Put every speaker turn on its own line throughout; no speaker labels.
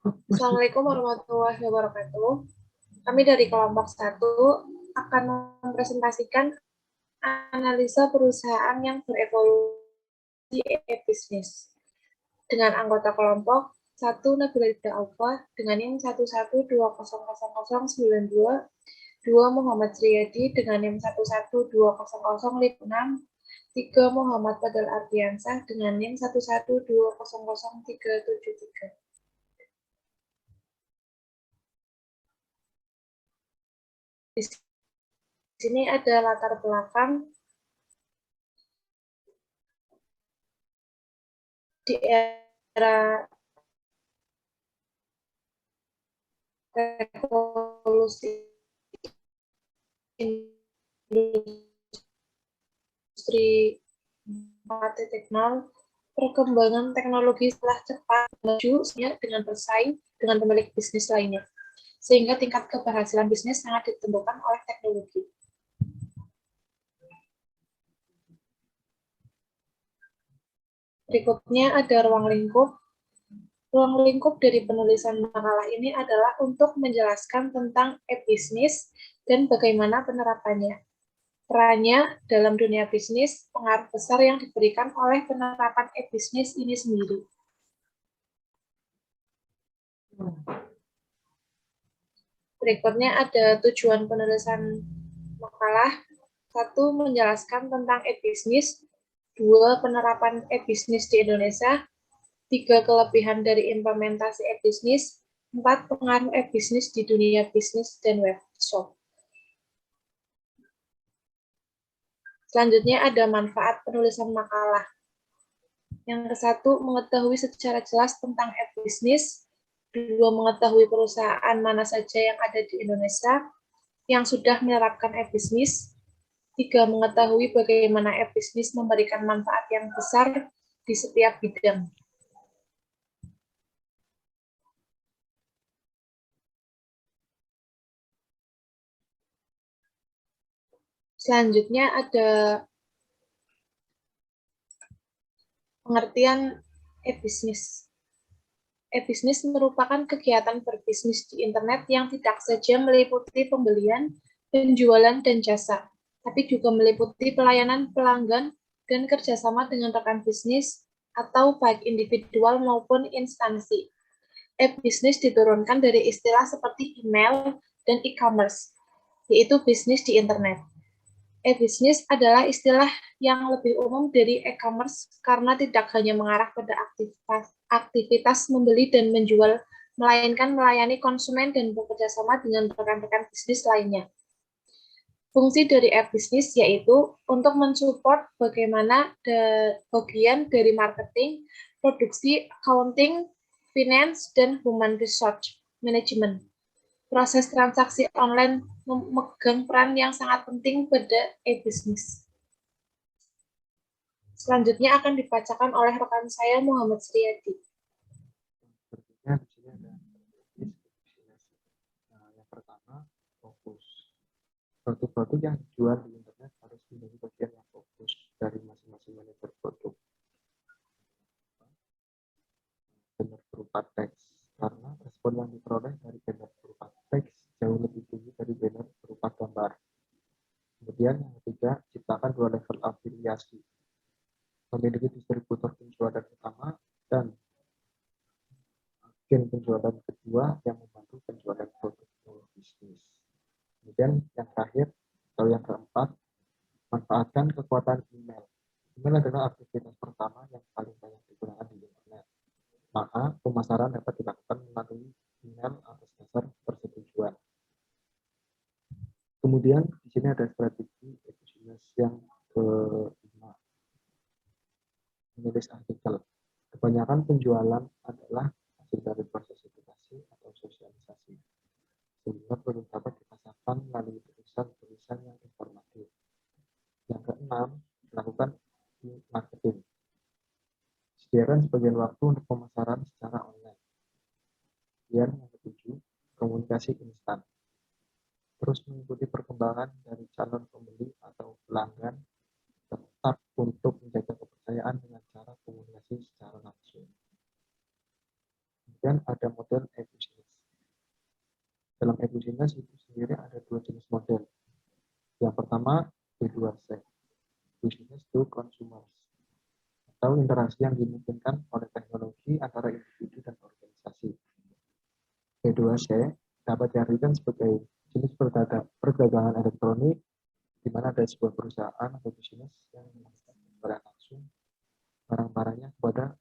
Assalamualaikum warahmatullahi wabarakatuh. Kami dari kelompok 1 akan mempresentasikan analisa perusahaan yang berevolusi e-bisnis. Dengan anggota kelompok 1 Nabila Aufa dengan NIM 1120092, 2 Muhammad Sriyadi dengan NIM 1120056, 3 Muhammad Fadal Ardiansah dengan NIM 112000373. Di sini ada latar belakang di era revolusi industri 4.0, perkembangan teknologi telah cepat maju dengan bersaing dengan pemilik bisnis lainnya, sehingga tingkat keberhasilan bisnis sangat ditentukan oleh teknologi. Berikutnya ada ruang lingkup. Ruang lingkup dari penulisan makalah ini adalah untuk menjelaskan tentang e-bisnis dan bagaimana penerapannya. Perannya dalam dunia bisnis, pengaruh besar yang diberikan oleh penerapan e-bisnis ini sendiri. Berikutnya ada tujuan penulisan makalah. 1. Menjelaskan tentang e-bisnis. 2. Penerapan e-bisnis di Indonesia. 3. Kelebihan dari implementasi e-bisnis. 4. Pengaruh e-bisnis di dunia bisnis dan webshop. Selanjutnya ada manfaat penulisan makalah. Yang ke-1, mengetahui secara jelas tentang e-bisnis. 2. Mengetahui perusahaan mana saja yang ada di Indonesia yang sudah menerapkan e-bisnis. 3. Mengetahui bagaimana e-bisnis memberikan manfaat yang besar di setiap bidang. Selanjutnya ada pengertian e-bisnis. E-bisnis merupakan kegiatan berbisnis di internet yang tidak saja meliputi pembelian, penjualan, dan jasa, tapi juga meliputi pelayanan pelanggan dan kerjasama dengan rekan bisnis atau baik individual maupun instansi. E-bisnis diturunkan dari istilah seperti email dan e-commerce, yaitu bisnis di internet. E-bisnis adalah istilah yang lebih umum dari e-commerce karena tidak hanya mengarah pada aktivitas membeli dan menjual, melainkan melayani konsumen dan bekerja sama dengan rekan-rekan bisnis lainnya. Fungsi dari e-bisnis yaitu untuk mensupport bagaimana bagian dari marketing, produksi, accounting, finance, dan human resource management. Proses transaksi online memegang peran yang sangat penting pada e-bisnis. Selanjutnya akan dibacakan oleh rekan saya Muhammad Sriyadi.
Berikutnya di sini ada destinasi. Yang pertama, fokus. Produk-produk yang dijual di internet harus menjadi bagian yang fokus dari masing-masing manajer produk. Banner berupa teks, karena respon yang diperoleh dari banner berupa teks jauh lebih tinggi dari banner berupa gambar. Kemudian yang ketiga, ciptakan 2 level afiliasi. Memiliki distributor penjualan utama dan agen penjualan kedua yang membantu penjualan produk bisnis. Kemudian yang terakhir atau yang keempat, manfaatkan kekuatan email. Email adalah aktivitas pertama yang paling banyak digunakan di internet. Maka pemasaran dapat dilakukan melalui email atas dasar persetujuan. Kemudian di sini ada strategi e-bisnis yang kelima, menulis artikel. Kebanyakan penjualan adalah hasil dari proses edukasi atau sosialisasi, sehingga perlu dapat dipasarkan melalui tulisan-tulisan yang informatif. Yang keenam, melakukan marketing. Sediakan sebagian waktu untuk pemasaran secara online. Dan yang ketujuh, komunikasi instan. Terus mengikuti perkembangan dari calon pembeli atau pelanggan, tetap untuk menjaga kepercayaan dengan cara komunikasi secara langsung. Kemudian ada model e-business. Dalam e-business itu sendiri ada dua jenis model. Yang pertama, B2C, business to consumers, atau interaksi yang dimungkinkan oleh teknologi antara individu dan organisasi. B2C dapat diartikan sebagai jenis perdagangan elektronik, di mana ada sebuah perusahaan atau bisnis yang melakukan pemberian langsung barang-barangnya kepada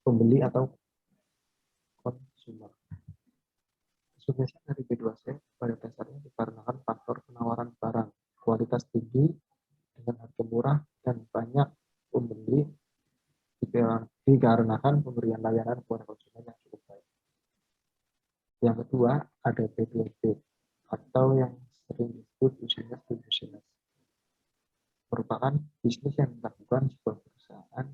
pembeli atau konsumer. Suksesnya dari B2C pada dasarnya dikarenakan faktor penawaran barang kualitas tinggi dengan harga murah dan banyak pembeli dikarenakan pemberian layanan kepada konsumen yang cukup baik. Yang kedua ada B2B atau yang sering disebut business to business. Merupakan bisnis yang dilakukan sebuah perusahaan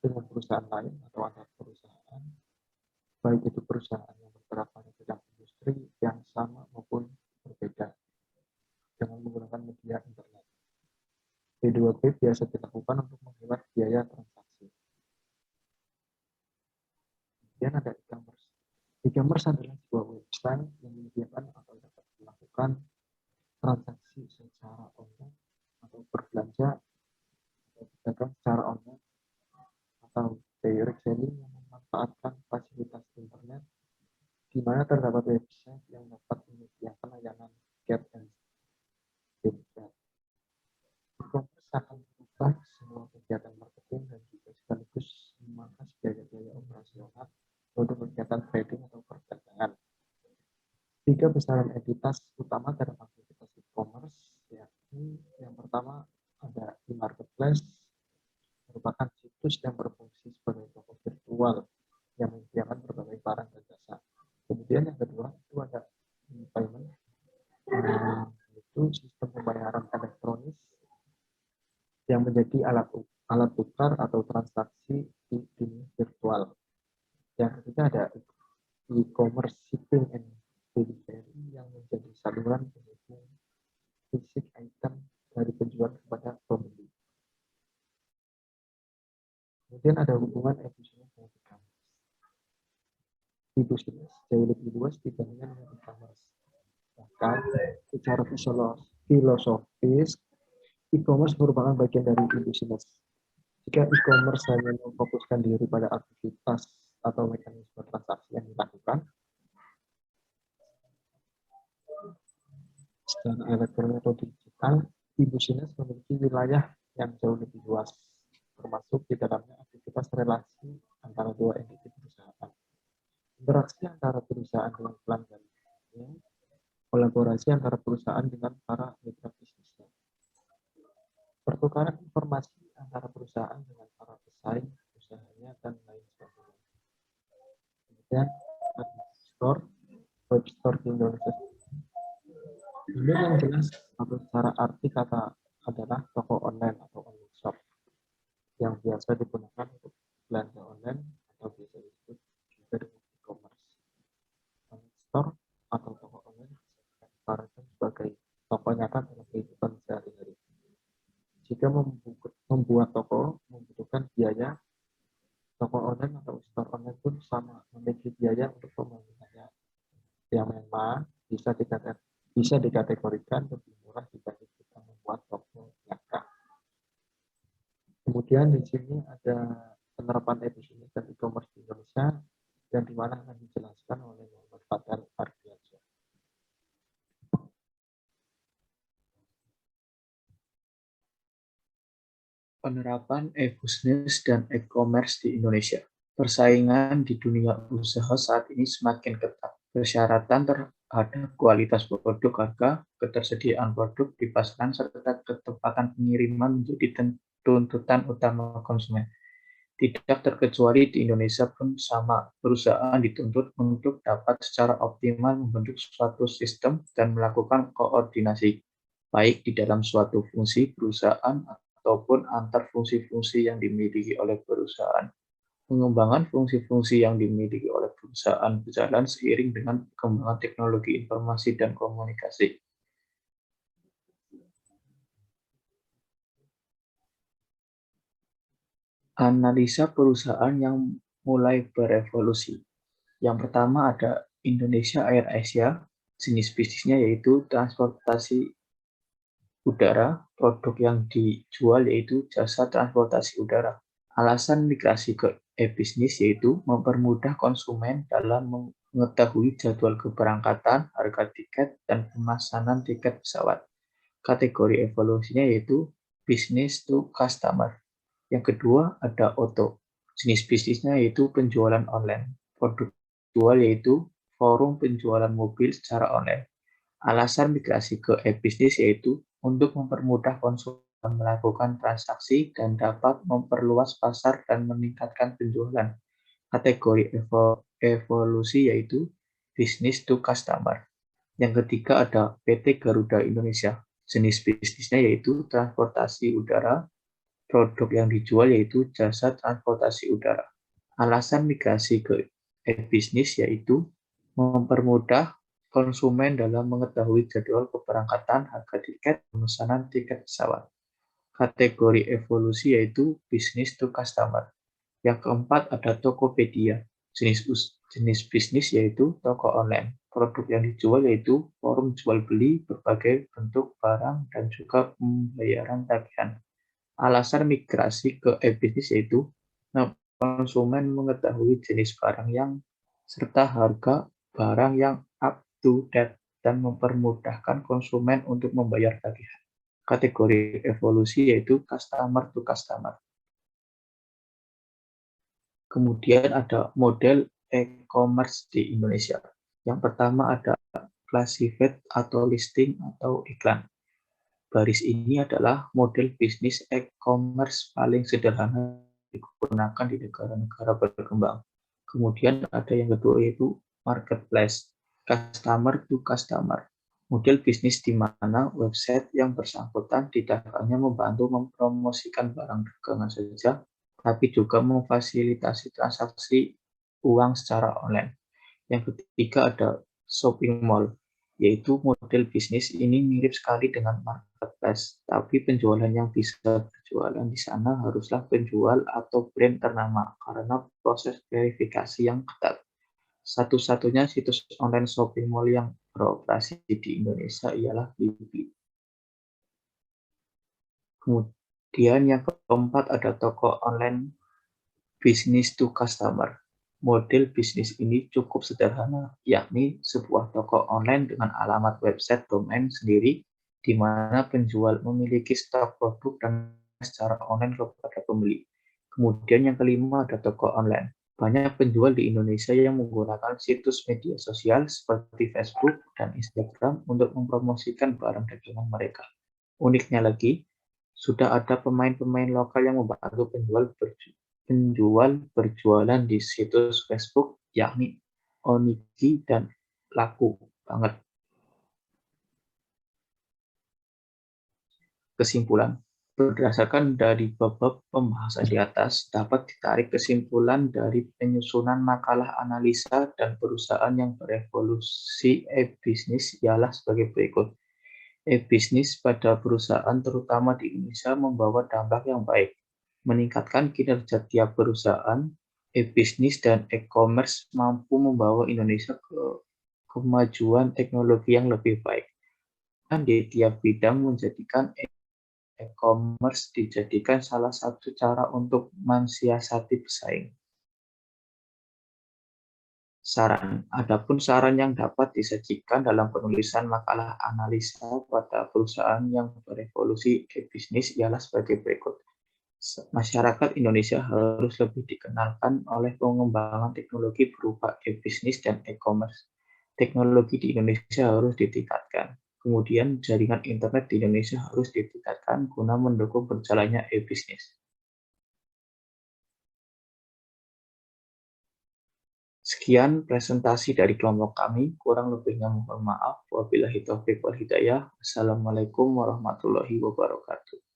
dengan perusahaan lain atau antar perusahaan, baik itu perusahaan yang bergerak pada bidang industri yang sama maupun berbeda, dengan menggunakan media internet. B2B biasa dilakukan untuk menghemat biaya transaksi. Kemudian ada e-commerce. E-commerce adalah sebuah website yang menyediakan atau dapat melakukan transaksi secara online atau berbelanja atau berdagang secara online atau direct selling yang memanfaatkan fasilitas internet di mana terdapat website yang dapat menyediakan layanan get and deliver. E-commerce akan mengubah semua kegiatan marketing dan juga sekaligus memangkas biaya-biaya operasional untuk kegiatan trading atau perdagangan. Tiga besaran entitas utama dalam aktivitas e-commerce, yakni yang pertama ada e-marketplace, merupakan situs yang berfungsi sebagai toko virtual yang menyediakan berbagai barang dan jasa. Kemudian yang kedua itu ada e-payment, yaitu sistem pembayaran elektronik yang menjadi alat tukar atau transaksi di dunia virtual. Yang ketiga ada e-commerce shipping and delivery yang menjadi saluran penghubung fisik item dari penjual kepada pembeli. Kemudian ada hubungan e-business dengan e-commerce. E-business jauh lebih luas dibandingkan dengan e-commerce. Bahkan secara filosofis, e-commerce merupakan bagian dari e-business. Jika e-commerce hanya memfokuskan diri pada aktivitas atau mekanisme transaksi yang dilakukan secara elektronik atau digital, e-business memiliki wilayah yang jauh lebih luas, termasuk di dalamnya aktivitas relasi antara dua entitas perusahaan, interaksi antara perusahaan dengan pelanggannya, kolaborasi antara perusahaan dengan para mitra bisnisnya, pertukaran informasi antara perusahaan dengan para pesaing usahanya, dan lain sebagainya. Kemudian web store di Indonesia. Ini yang jelas atau secara arti kata adalah toko online atau online shop yang biasa digunakan untuk belanja online atau biasa disebut juga dengan e-commerce. Online store atau toko online bisa diibaratkan sebagai toko nyata dalam kehidupan sehari-hari. Jika membuat toko membutuhkan biaya, toko online atau store online pun sama memiliki biaya untuk pembangunannya, yang memang bisa dikategorikan lebih murah dibanding kita membuat toko nyata. Kemudian di sini ada penerapan e-business dan e-commerce di Indonesia yang dimana akan dijelaskan oleh Muhammad Fadal Ardiansyah.
Penerapan e-business dan e-commerce di Indonesia. Persaingan di dunia usaha saat ini semakin ketat. Persyaratan terhadap kualitas produk, harga, ketersediaan produk di pasaran, serta ketepatan pengiriman menjadi tuntutan utama konsumen. Tidak terkecuali di Indonesia pun sama, perusahaan dituntut untuk dapat secara optimal membentuk suatu sistem dan melakukan koordinasi, baik di dalam suatu fungsi perusahaan ataupun antar fungsi-fungsi yang dimiliki oleh perusahaan. Pengembangan fungsi-fungsi yang dimiliki oleh perusahaan berjalan seiring dengan perkembangan teknologi informasi dan komunikasi. Analisa perusahaan yang mulai berevolusi. Yang pertama ada Indonesia Air Asia, jenis bisnisnya yaitu transportasi udara, produk yang dijual yaitu jasa transportasi udara. Alasan migrasi ke e-bisnis yaitu mempermudah konsumen dalam mengetahui jadwal keberangkatan, harga tiket, dan pemesanan tiket pesawat. Kategori evolusinya yaitu business to customer. Yang kedua ada auto. Jenis bisnisnya yaitu penjualan online. Produk jual yaitu forum penjualan mobil secara online. Alasan migrasi ke e-bisnis yaitu untuk mempermudah konsumen melakukan transaksi dan dapat memperluas pasar dan meningkatkan penjualan. Kategori evolusi yaitu business to customer. Yang ketiga ada PT Garuda Indonesia. Jenis bisnisnya yaitu transportasi udara. Produk yang dijual yaitu jasa transportasi udara. Alasan migrasi ke e-bisnis yaitu mempermudah konsumen dalam mengetahui jadwal keberangkatan, harga tiket, pemesanan tiket pesawat. Kategori evolusi yaitu business to customer. Yang keempat ada Tokopedia. Jenis bisnis yaitu toko online. Produk yang dijual yaitu forum jual beli berbagai bentuk barang dan juga pembayaran tagihan. Alasan migrasi ke e-bisnis yaitu konsumen mengetahui jenis barang yang serta harga barang yang up to date dan mempermudahkan konsumen untuk membayar tagihan. Kategori evolusi yaitu customer to customer. Kemudian ada model e-commerce di Indonesia. Yang pertama ada classified atau listing atau iklan. Baris ini adalah model bisnis e-commerce paling sederhana digunakan di negara-negara berkembang. Kemudian ada yang kedua yaitu marketplace, customer to customer. Model bisnis di mana website yang bersangkutan tidak hanya membantu mempromosikan barang dagangan saja, tapi juga memfasilitasi transaksi uang secara online. Yang ketiga ada shopping mall, yaitu model bisnis ini mirip sekali dengan marketplace, tapi penjualan yang bisa berjualan di sana haruslah penjual atau brand ternama karena proses verifikasi yang ketat. Satu-satunya situs online shopping mall yang beroperasi di Indonesia ialah Blibli. Kemudian yang keempat ada toko online business to customer. Model bisnis ini cukup sederhana, yakni sebuah toko online dengan alamat website domain sendiri, di mana penjual memiliki stok produk dan secara online kepada pembeli. Kemudian yang kelima ada toko online. Banyak penjual di Indonesia yang menggunakan situs media sosial seperti Facebook dan Instagram untuk mempromosikan barang dagangan mereka. Uniknya lagi, sudah ada pemain-pemain lokal yang membantu penjual berjualan di situs Facebook, yakni Onigi dan laku banget. Kesimpulan, berdasarkan dari bab pembahasan di atas, dapat ditarik kesimpulan dari penyusunan makalah analisa dan perusahaan yang berevolusi e-bisnis ialah sebagai berikut. E-bisnis pada perusahaan terutama di Indonesia membawa dampak yang baik, meningkatkan kinerja tiap perusahaan. E-bisnis dan e-commerce mampu membawa Indonesia ke kemajuan teknologi yang lebih baik. Dan di tiap bidang menjadikan e-commerce dijadikan salah satu cara untuk mensiasati pesaing. Adapun saran yang dapat disajikan dalam penulisan makalah analisa pada perusahaan yang berevolusi e-bisnis ialah sebagai berikut. Masyarakat Indonesia harus lebih dikenalkan oleh pengembangan teknologi berupa e-bisnis dan e-commerce. Teknologi di Indonesia harus ditingkatkan. Kemudian jaringan internet di Indonesia harus ditingkatkan guna mendukung berjalannya e-bisnis. Sekian presentasi dari kelompok kami, kurang lebihnya mohon maaf. Wabillahi taufiq wal hidayah. Wassalamualaikum warahmatullahi wabarakatuh.